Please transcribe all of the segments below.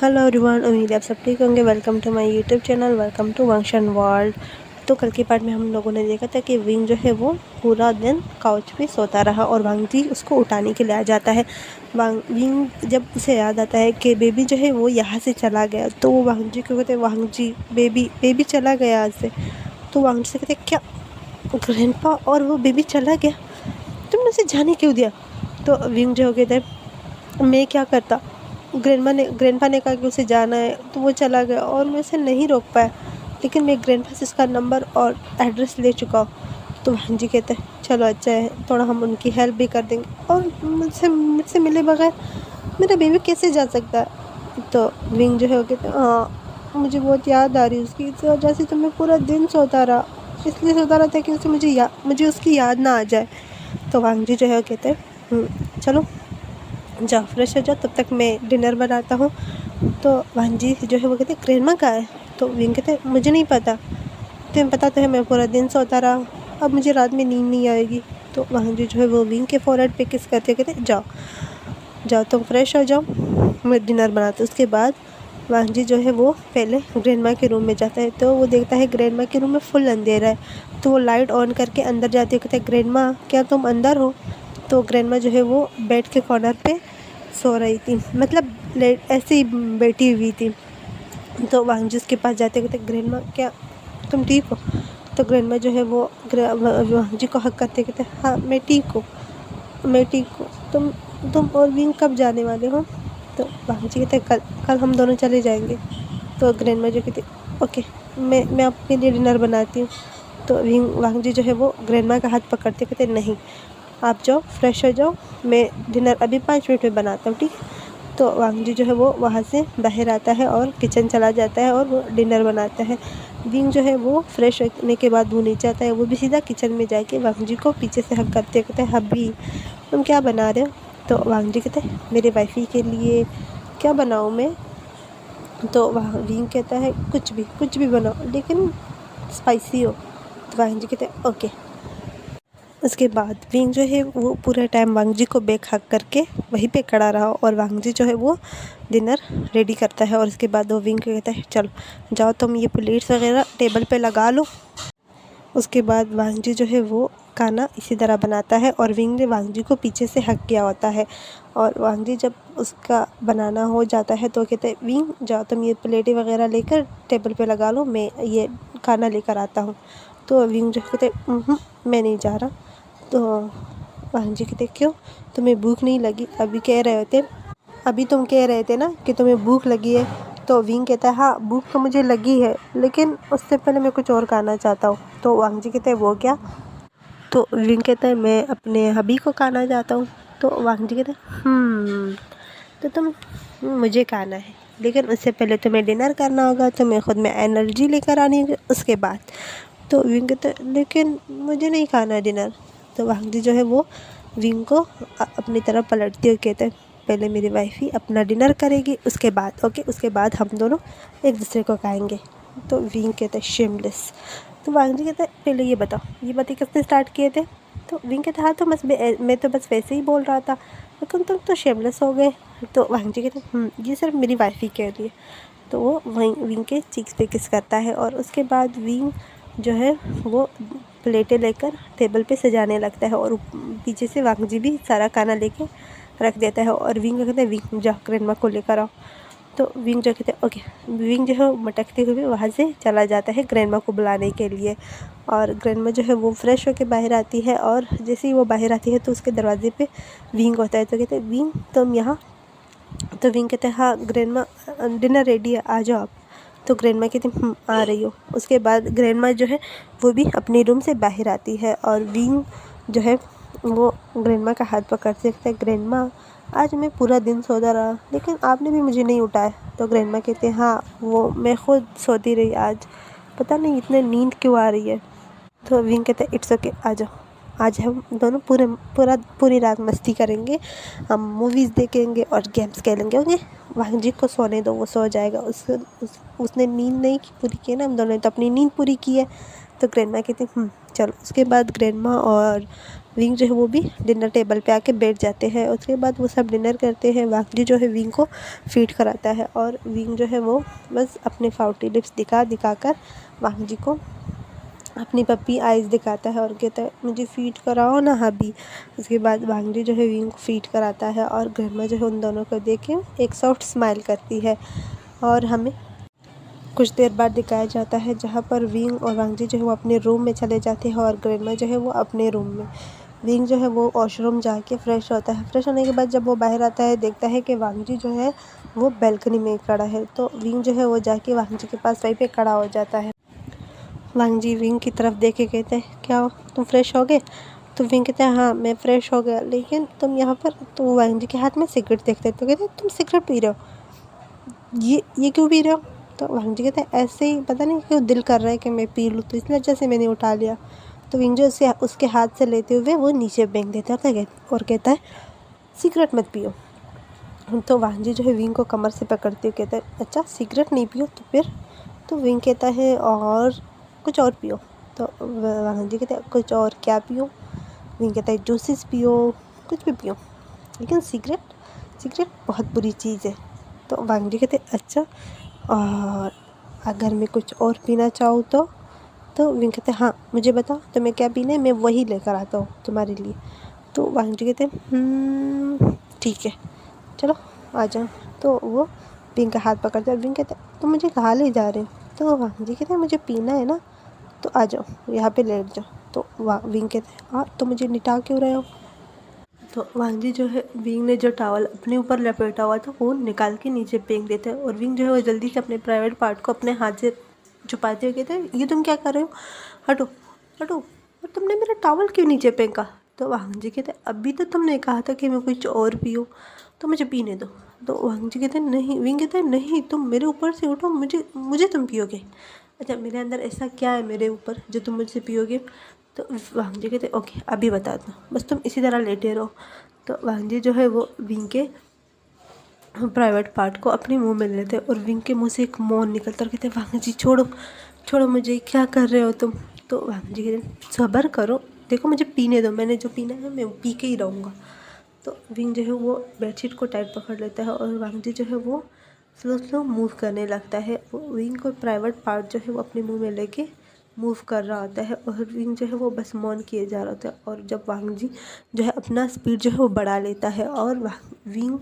Hello everyone, उम्मीद है आप सब ठीक होंगे। Welcome to my YouTube channel, welcome to Vanshan world. तो कल के पार्ट में हम लोगों ने देखा था कि विंग जो है वो पूरा दिन काउच पे सोता रहा और वांग जी उसको उठाने के लिए आ जाता है। विंग जब उसे याद आता है कि बेबी जो है वो यहाँ से चला गया, तो वो वांग जी को कहते हैं, वांग जी बेबी चला गया यहाँ से। तो वांग जी से कहते क्या ग्रैंडपा और वो बेबी चला गया, तुमने उसे जाने क्यों दिया? तो विंग जो कहते हैं मैं क्या करता, ग्रैंडपा ने कहा कि उसे जाना है तो वो चला गया और मैं उसे नहीं रोक पाया, लेकिन मैं ग्रैंडपा से उसका नंबर और एड्रेस ले चुका हूँ। तो भांजी जी कहते हैं चलो अच्छा है, थोड़ा हम उनकी हेल्प भी कर देंगे, और मुझसे मिले बगैर मेरा बेबी कैसे जा सकता है? तो विंग जो है वो कहते हैं हाँ मुझे बहुत याद आ रही है उसकी, इस वजह से तो मैं पूरा दिन सोता रहा, इसलिए सोता रहा था कि उसे मुझे उसकी याद ना आ जाए। तो वांग जी जो है वो कहते हैं चलो जाओ फ्रेश हो जाओ, तब तक मैं डिनर बनाता हूँ। तो वांग जी जो है वो कहते ग्रैंडमा कहाँ है? तो विंग कहते मुझे नहीं पता, तुम्हें पता तो है मैं पूरा दिन सोता रहा, अब मुझे रात में नींद नहीं आएगी। तो वांग जी जो है वो विंग के फोरहेड पे किस करते कहते जाओ जाओ तुम फ्रेश हो जाओ, मैं डिनर बनाता हूँ। उसके बाद वांग जी जो है वो पहले ग्रैंडमा के रूम में जाता है, तो वो देखता है ग्रैंडमा के रूम में फुल अंधेरा है। तो वो लाइट ऑन करके अंदर जाती है, कहते हैं ग्रैंडमा क्या तुम अंदर हो? तो ग्रैंडमा जो है वो बेड के कॉर्नर पे सो रही थी, मतलब ऐसे ही बैठी हुई थी। तो वांग जी उसके पास जाते कहते ग्रैंडमा क्या तुम ठीक हो? तो ग्रैंडमा जो है वो वांग जी को हक करते कहते हाँ मैं ठीक हूँ, तुम और विंग कब जाने वाले हो? तो वांग जी कहते कल कल हम दोनों चले जाएंगे। तो ग्रैंडमा जो कहती ओके मैं आपके लिए डिनर बनाती हूँ। तो वांग जी जो है वो ग्रैंडमा का हाथ पकड़ते कहते नहीं, आप जाओ फ्रेश हो जाओ, मैं डिनर अभी 5 मिनट में बनाता हूँ, ठीक? तो वांग जी जो है वो वहाँ से बाहर आता है और किचन चला जाता है और वो डिनर बनाता है। विंग जो है वो फ्रेश होने के बाद वो नीचे आता है, वो भी सीधा किचन में जाके वांग जी को पीछे से हक करते कहते हैं हबी तुम क्या बना रहे हो? तो वांग जी कहते हैं मेरे वाइफी के लिए क्या बनाऊँ मैं? तो वह विंग कहता है कुछ भी बनाओ लेकिन स्पाइसी हो। तो वांग जी कहते हैं ओके। उसके बाद विंग जो है वो पूरे टाइम वांग जी को बेक हक करके वहीं पे खड़ा रहा और वांग जी जो है वो डिनर रेडी करता है। और उसके बाद वो विंग को कहता है चलो जाओ तुम ये प्लेट्स वगैरह टेबल पे लगा लो। उसके बाद वांग जी जो है वो खाना इसी तरह बनाता है और विंग ने वांग जी को पीछे से हक किया होता है। और वांग जी जब उसका बनाना हो जाता है तो कहते हैं विंग जाओ तुम ये प्लेटें वगैरह लेकर टेबल पे लगा लो, मैं ये खाना लेकर आता हूँ। तो विंग जो कहते मैं नहीं जा रहा। तो वांग जी कहते क्यों, तुम्हें भूख नहीं लगी? अभी तुम कह रहे थे ना कि तुम्हें भूख लगी है। तो विंग कहता है हाँ भूख तो मुझे लगी है, लेकिन उससे पहले मैं कुछ और खाना चाहता हूँ। तो वांग जी कहते हैं वो क्या? तो विंग कहता है मैं अपने हबी को खाना चाहता हूँ। तो वांग जी कहते हैं तो तुम मुझे खाना है, लेकिन उससे पहले तुम्हें डिनर करना होगा, तुम्हें खुद में एनर्जी लेकर आनी होगी उसके बाद। तो विंग कहता है लेकिन मुझे नहीं खाना है डिनर। तो वांग जी जो है वो विंग को अपनी तरफ पलटती हुई कहते हैं पहले मेरी वाइफ ही अपना डिनर करेगी, उसके बाद ओके, उसके बाद हम दोनों एक दूसरे को खाएंगे। तो विंग कहता है शेमलेस। तो वांग जी कहता है पहले ये बताओ ये बातें किसने स्टार्ट किए थे? तो विंग कहता हाँ तो बस मैं तो बस वैसे ही बोल रहा था, लेकिन तुम तो शेमलेस हो गए। तो वांग जी कहते ये सिर्फ मेरी वाइफ ही कह रही है। तो वो वहीं विंग के चीक्स पे किस करता है और उसके बाद विंग जो है वो प्लेटें लेकर टेबल पे सजाने लगता है और पीछे से वांग जी भी सारा खाना लेके रख देता है। और विंग कहते हैं विंग जाओ ग्रैंडमा को लेकर आओ। तो विंग जो कहते हैं ओके। विंग जो है मटकते हुए वहाँ से चला जाता है ग्रैंडमा को बुलाने के लिए। और ग्रैंडमा जो है वो फ्रेश होकर बाहर आती है और जैसे ही वो बाहर आती है तो उसके दरवाजे पे विंग होता है। तो कहते हैं विंग तुम यहाँ? तो विंग कहते हैं हाँ ग्रैंडमा डिनर रेडी है आ जाओ आप। तो ग्रैंडमा कहती आ रही हो। उसके बाद ग्रैंडमा जो है वो भी अपने रूम से बाहर आती है और विंग जो है वो ग्रैंडमा का हाथ पकड़ते कहते हैं ग्रैंडमा आज मैं पूरा दिन सोता रहा, लेकिन आपने भी मुझे नहीं उठाया। तो ग्रैंडमा कहते हैं हाँ वो मैं खुद सोती रही आज, पता नहीं इतने नींद क्यों आ रही है। तो विंग कहते हैं इट्स ओके आ जाओ, आज हम दोनों पूरी रात मस्ती करेंगे, हम मूवीज़ देखेंगे और गेम्स खेलेंगे ओके। वांग जी को सोने दो, वो सो जाएगा, उसने नींद नहीं पूरी की ना, हम दोनों ने तो अपनी नींद पूरी की है। तो ग्रैंडमा कहती चलो। उसके बाद ग्रैंडमा और विंग जो है वो भी डिनर टेबल पे आके बैठ जाते हैं। उसके बाद वो सब डिनर करते हैं। वांग जी जो है विंग को फीड कराता है और विंग जो है वो बस अपने फाउटी लिप्स दिखा कर वांग जी को अपनी पप्पी आइज़ दिखाता है और कहता है मुझे फ़ीड कराओ ना हबी। उसके बाद वांग जी जो है विंग को फ़ीड कराता है और ग्रैंडमा जो है उन दोनों को देख के एक सॉफ्ट स्माइल करती है। और हमें कुछ देर बाद दिखाया जाता है जहाँ पर विंग और वांग जी जो है वो अपने रूम में चले जाते हैं और ग्रैंडमा जो है वो अपने रूम में। विंग जो है वो वॉशरूम जाके फ्रेश होता है। फ्रेश होने के बाद जब वो बाहर आता है देखता है कि वांग जी जो है वो बालकनी में खड़ा है। तो विंग जो है वो जाके वांग जी के पास वहीं पे खड़ा हो जाता है। वांग जी विंग की तरफ देख के कहते हैं क्या तुम फ्रेश हो गए? तो विंग कहते हैं हाँ मैं फ़्रेश हो गया, लेकिन तुम यहाँ पर। तो वांग जी के हाथ में सिगरेट देखते हैं तो कहते हैं तुम सिगरेट पी रहे हो, ये क्यों पी रहे हो? तो वांग जी कहते हैं ऐसे ही, पता नहीं क्यों दिल कर रहा है कि मैं पी लूँ, तो इस वजह से मैंने उठा लिया। तो विंग जो उसके हाथ से लेते हुए वो नीचे फेंक देता है और कहता है सिगरेट मत पियो। तो वांग जी जो है विंग को कमर से पकड़ते हुए कहता है अच्छा सिगरेट नहीं पियो तो फिर? तो विंग कहता है और कुछ और पियो। तो वांग जी कहते हैं कुछ और क्या पियो? विंग कहता है जूसेस पियो, कुछ भी पियो, लेकिन सिगरेट बहुत बुरी चीज़ है। तो वांग जी कहते हैं अच्छा, और अगर मैं कुछ और पीना चाहूँ तो विंग कहते हैं हाँ मुझे बताओ तुम्हें क्या पीना है, मैं वही लेकर आता हूँ तुम्हारे लिए। तो वांग जी कहते हैं ठीक है चलो आ जाओ। तो वो विंग का हाथ पकड़ते हैं और विंग कहते हैं तुम मुझे कहाँ ले जा रहे हो? तो वांग जी कहते हैं मुझे पीना है ना, तो आ जाओ यहाँ पे लेट जाओ। तो विंग कहते हैं हाँ तो मुझे लिटा क्यों रहे हो? तो वांग जी जो है विंग ने जो टॉवल अपने ऊपर लपेटा हुआ था वो निकाल के नीचे फेंक देते हैं और विंग जो है वो जल्दी से अपने प्राइवेट पार्ट को अपने हाथ से छुपाते हुए कहते हैं ये तुम क्या कर रहे हो, हटो हटो, और तुमने मेरा टॉवल क्यों नीचे फेंका? तो वांग जी कहते हैं अभी तो तुमने कहा था कि मैं कुछ और पीऊँ, तो मुझे पीने दो। तो वांग जी कहते हैं नहीं, विंग कहते हैं नहीं तुम मेरे ऊपर से उठो, मुझे तुम पियोगे। अच्छा मेरे अंदर ऐसा क्या है मेरे ऊपर जो तुम मुझसे पियोगे? तो वांग जी कहते ओके अभी बता दो, बस तुम इसी तरह लेटे रहो। तो वांग जी जो है वो विंग के प्राइवेट पार्ट को अपने मुंह में लेते हैं और विंग के मुंह से एक मौन निकलता और कहते हैं वांग जी छोड़ो छोड़ो मुझे, क्या कर रहे हो तुम? तो वांग जी कहते हैं सब्र करो, देखो मुझे पीने दो, मैंने जो पीना है मैं पी के ही रहूँगा। तो विंग जो है वो बेडशीट को टाइट पकड़ लेता है और वांग जी जो है वो स्लो मूव करने लगता है। विंग को प्राइवेट पार्ट जो है वो अपने मुंह में लेके मूव कर रहा होता है और विंग जो है वो बस मौन किए जा रहा होता है। और जब वांग जी जो है अपना स्पीड जो है वो बढ़ा लेता है और विंग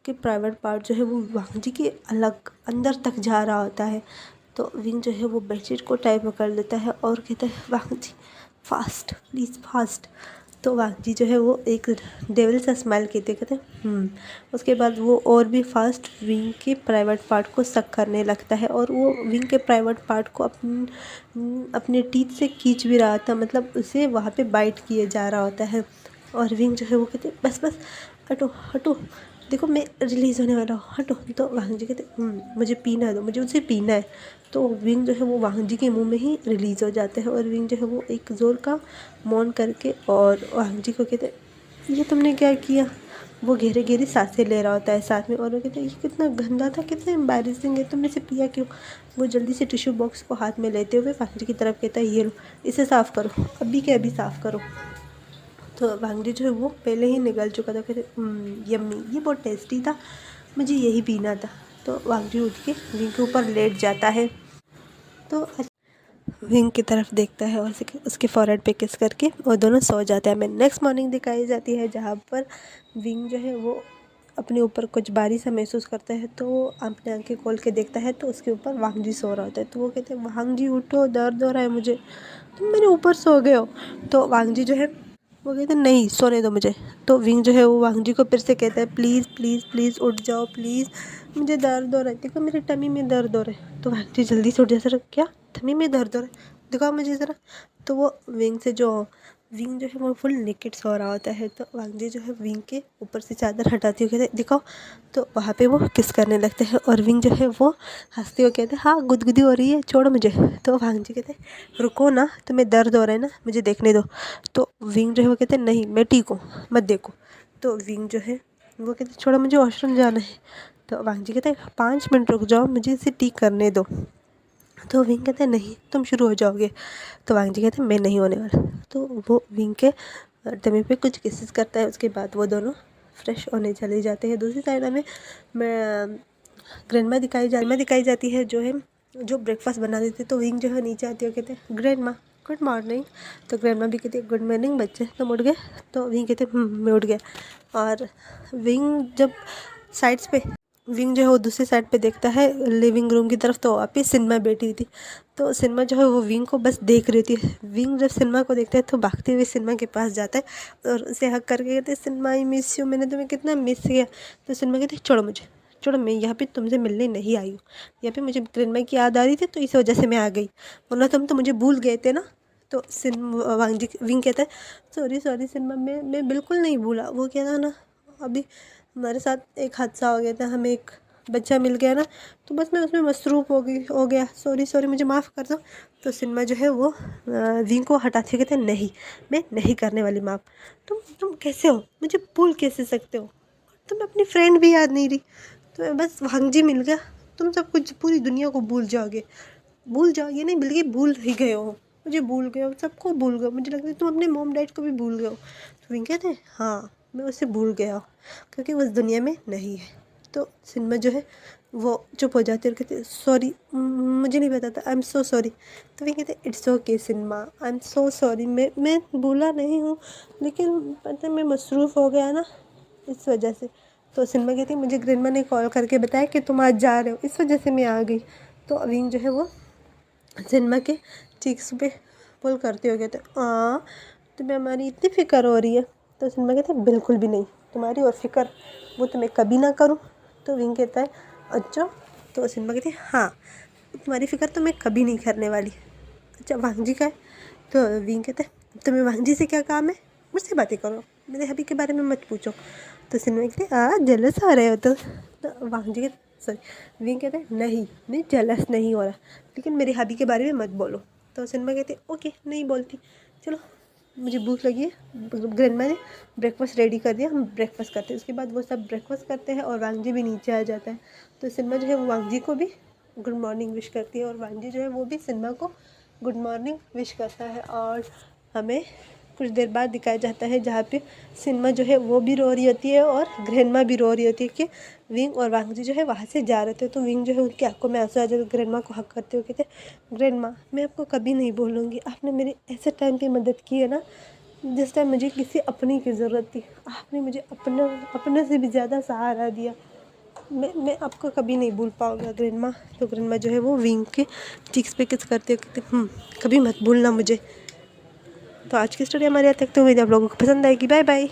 के प्राइवेट पार्ट जो है वो वांग जी के अलग अंदर तक जा रहा होता है। तो विंग जो है वो बेडशीट को टाइट पकड़ लेता है और कहता है वांग जी फास्ट प्लीज़ फास्ट। तो वांग जी जो है वो एक डेविल सा स्माइल कहते उसके बाद वो और भी फास्ट विंग के प्राइवेट पार्ट को सक करने लगता है और वो विंग के प्राइवेट पार्ट को अपने टीथ से खींच भी रहा था, मतलब उसे वहाँ पे बाइट किए जा रहा होता है। और विंग जो है वो कहते बस बस हटो हटो, देखो मैं रिलीज़ होने वाला हूँ, हटो। तो वांग जी कहते मुझे पीना दो, मुझे उसे पीना है। तो विंग जो है वो वांग जी के मुंह में ही रिलीज़ हो जाते हैं और विंग जो है वो एक ज़ोर का मौन करके और वांग जी को कहते ये तुमने क्या किया? वो गहरी सांसें ले रहा होता है साथ में और वो कहते हैं ये कितना गंदा था, कितना एम्बैरेसिंग है, तुमने इसे पिया क्यों? वो जल्दी से टिश्यू बॉक्स को हाथ में लेते हुए वांग जी की तरफ कहता है ये लो इसे साफ़ करो, अभी के अभी साफ़ करो। तो वांग जी जो है वो पहले ही निगल चुका था, कहते यम्मी ये बहुत टेस्टी था, मुझे यही पीना था। तो वांग जी उठ के विंग के ऊपर लेट जाता है। तो विंग की तरफ देखता है और उसके फॉरहेड पे किस करके और दोनों सो जाते हैं। हमें नेक्स्ट मॉर्निंग दिखाई जाती है जहाँ पर विंग जो है वो अपने ऊपर कुछ भारी सा महसूस करता है। तो वो अपने आंखें खोल के देखता है तो उसके ऊपर वांग जी सो रहा होता है। तो वो कहते हैं वांग जी उठो, दर्द हो रहा है मुझे, तुम मेरे ऊपर सो गए हो। तो वांग जी जो है वो कहते हैं नहीं सोने दो मुझे। तो विंग जो है वो वांग जी को फिर से कहता है प्लीज़ प्लीज़ प्लीज़ उठ जाओ प्लीज़, मुझे दर्द हो रहा है, देखो मेरी टमी में दर्द हो रहा है। तो वांग जी जल्दी से उठ जाता है, क्या टमी में दर्द हो रहा है, दिखाओ मुझे ज़रा। तो वो विंग जो है वो फुल नेकेड सो रहा होता है। तो वांग जी जो है विंग के ऊपर से चादर हटाती हुई कहते दिखाओ। तो वहाँ पे वो किस करने लगते हैं और विंग जो है वो हंसते हुए कहते हैं हाँ गुदगुदी हो रही है छोड़ो मुझे। तो वांग जी कहते रुको ना, तुम्हें दर्द हो रहा है ना, मुझे देखने दो। तो विंग जो है वो कहते नहीं मैं ठीक हूँ मत देखो। तो विंग जो है वो कहते छोड़ो मुझे वॉशरूम जाना है। तो वांग जी कहते 5 मिनट रुक जाओ मुझे इसे ठीक करने दो। तो विंग कहते हैं नहीं तुम शुरू हो जाओगे। तो वांग जी कहते हैं मैं नहीं होने वाला। तो वो विंग के टमी पे कुछ किसेस करता है। उसके बाद वो दोनों फ्रेश होने चले जाते हैं। दूसरी साइड हमें ग्रैंडमा दिखाई जाती है, जो है जो ब्रेकफास्ट बना देती है। तो विंग जो है नीचे आती है, कहते हैं ग्रैंडमा गुड मॉर्निंग। तो ग्रैंडमा भी कहती है गुड मॉर्निंग बच्चे, तुम उठ गए? तो विंग कहते हैं मैं उठ गया। और विंग जब साइड्स पे विंग जो है वो दूसरी साइड पे देखता है लिविंग रूम की तरफ, तो वहाँ पे सिनेमा बैठी थी। तो सिनेमा जो है वो विंग को बस देख रही थी। विंग जब सिनेमा को देखता है तो भागते हुए सिनेमा के पास जाता है और उसे हक करके कहते हैं सिनेमा आई मिस यू, मैंने तुम्हें कितना मिस किया। तो सिनेमा कहती है छोड़ो मुझे, छोड़ो, मैं यहाँ पे तुमसे मिलने नहीं आई हूँ, यहाँ पे मुझे ग्रैंडमा की याद आ रही थी तो इस वजह से मैं आ गई, वरना तुम तो मुझे भूल गए थे ना। तो विंग कहता है सॉरी सॉरी सिनेमा, मैं बिल्कुल नहीं भूला। वो कहता है ना अभी हमारे साथ एक हादसा हो गया था, हमें एक बच्चा मिल गया ना, तो बस मैं उसमें मसरूफ़ हो गया, सॉरी सॉरी मुझे माफ़ कर दो। तो सिनेमा जो है वो विंग को हटाते कहते हैं नहीं, मैं नहीं करने वाली माफ़। तुम कैसे हो, मुझे भूल कैसे सकते हो, तुम अपनी फ्रेंड भी याद नहीं रही, तुम्हें बस वांगजी मिल गया, तुम सब कुछ पूरी दुनिया को भूल जाओगे नहीं, बल्कि भूल ही गए हो, मुझे भूल गए हो, सबको भूल गए हो, मुझे लगता है तुम अपने मॉम डैड को भी भूल गए हो। तो विंग कहते हैं हाँ मैं उसे भूल गया हूँ, क्योंकि वो इस दुनिया में नहीं है। तो सिनेमा जो है वो चुप हो जाती है और कहते सॉरी मुझे नहीं पता था, आई एम सो सॉरी। तो वे कहते it's okay cinema, I am so sorry, मैं भूला नहीं हूँ, लेकिन पता है मैं मसरूफ़ हो गया ना इस वजह से। तो सिनेमा कहती है मुझे ग्रैंडमा ने कॉल करके बताया कि तुम आज जा रहे हो, इस वजह से मैं आ गई। तो विंग जो है वो सिनेमा के चीक्स पे पुल करते हो कहते तुम्हें हमारी इतनी फ़िक्र हो रही है। तो सिनेमा कहते हैं बिल्कुल भी नहीं, तुम्हारी और फिक्र वो तो मैं कभी ना करूँ। तो विंग कहता है अच्छा। तो सिनेमा कहती है हाँ तुम्हारी फ़िक्र तो मैं कभी नहीं करने वाली। अच्छा वांगजी का है? तो विंग कहता है तुम्हें वांगजी से क्या काम है, मुझसे बातें करो, मेरे हबी के बारे में मत पूछो। तो सिनेमा कहते हैं जेलस हो रहे हो तो वांगजी के सॉरी विंग कहते हैं नहीं मैं जेलस नहीं हो रहा, लेकिन मेरे हबी के बारे में मत बोलो। तो सिनेमा कहते हैं ओके नहीं बोलती, चलो मुझे भूख लगी है। ग्रैंडमा ने ब्रेकफास्ट रेडी कर दिया, हम ब्रेकफास्ट करते हैं। उसके बाद वो सब ब्रेकफास्ट करते हैं और वांगजी भी नीचे आ जाता है। तो सिनेमा जो है वो वांगजी को भी गुड मॉर्निंग विश करती है और वांगजी जो है वो भी सिनेमा को गुड मॉर्निंग विश करता है। और हमें कुछ देर बाद दिखाया जाता है जहाँ पे सिनेमा जो है वो भी रो रही होती है और ग्रैंडमा भी रो रही होती है कि विंग और वांगजी जो है वहाँ से जा रहे थे। तो विंग जो है उनकी आंखों में आंसू आ जाते, ग्रैंडमा को हक करते हुए कहते ग्रैंडमा मैं आपको कभी नहीं भूलूंगी, आपने मेरी ऐसे टाइम पे मदद की है ना जिस टाइम मुझे किसी अपनी की ज़रूरत थी, आपने मुझे अपने से भी ज़्यादा सहारा दिया, मैं आपको कभी नहीं भूल पाऊंगा ग्रैंडमा। तो ग्रैंडमा जो है वो विंग के चीक्स पे किस करते हो कहते कभी मत भूलना मुझे। तो आज की स्टोरी हमारे यहाँ तक, तो उम्मीद है आप लोगों को पसंद आएगी। Bye bye.